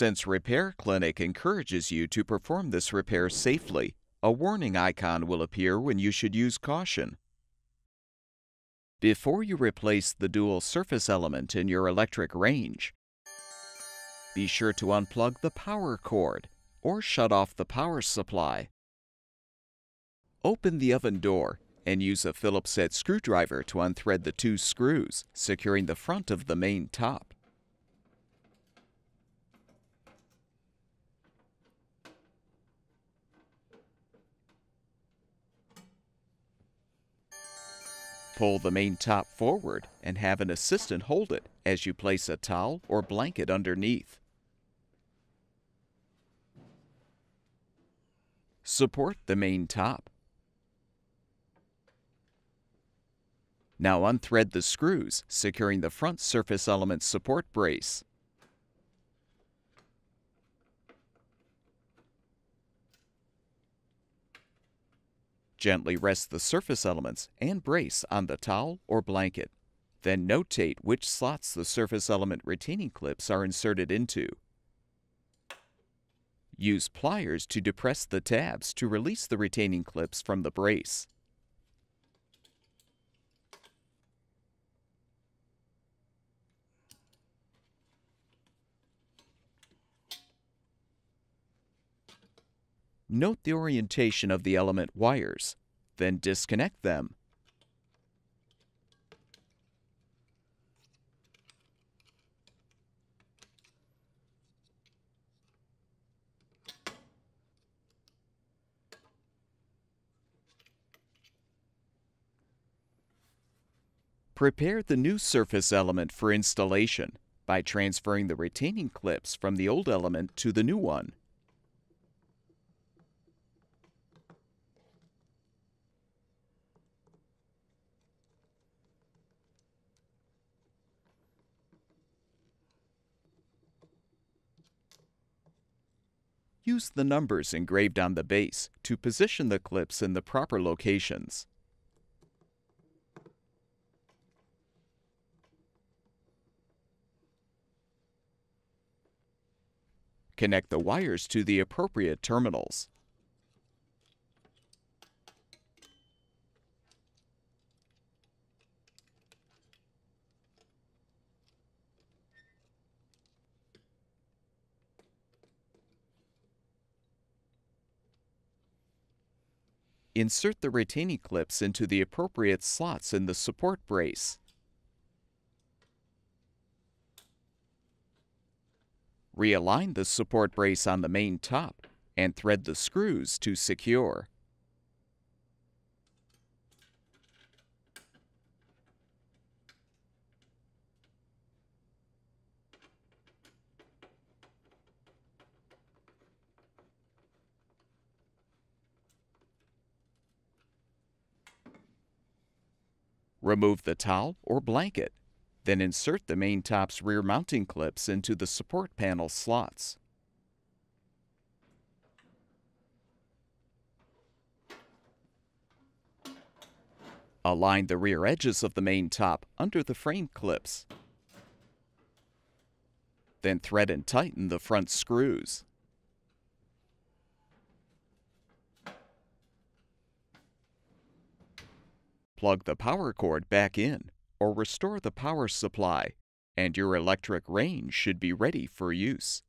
Since Repair Clinic encourages you to perform this repair safely, a warning icon will appear when you should use caution. Before you replace the dual surface element in your electric range, be sure to unplug the power cord or shut off the power supply. Open the oven door and use a Phillips head screwdriver to unthread the 2 screws, securing the front of the main top. Pull the main top forward and have an assistant hold it as you place a towel or blanket underneath. Support the main top. Now unthread the screws, securing the front surface element support brace. Gently rest the surface elements and brace on the towel or blanket. Then notate which slots the surface element retaining clips are inserted into. Use pliers to depress the tabs to release the retaining clips from the brace. Note the orientation of the element wires, then disconnect them. Prepare the new surface element for installation by transferring the retaining clips from the old element to the new one. Use the numbers engraved on the base to position the clips in the proper locations. Connect the wires to the appropriate terminals. Insert the retaining clips into the appropriate slots in the support brace. Realign the support brace on the main top and thread the screws to secure. Remove the towel or blanket, then insert the main top's rear mounting clips into the support panel slots. Align the rear edges of the main top under the frame clips. Then thread and tighten the front screws. Plug the power cord back in or restore the power supply, and your electric range should be ready for use.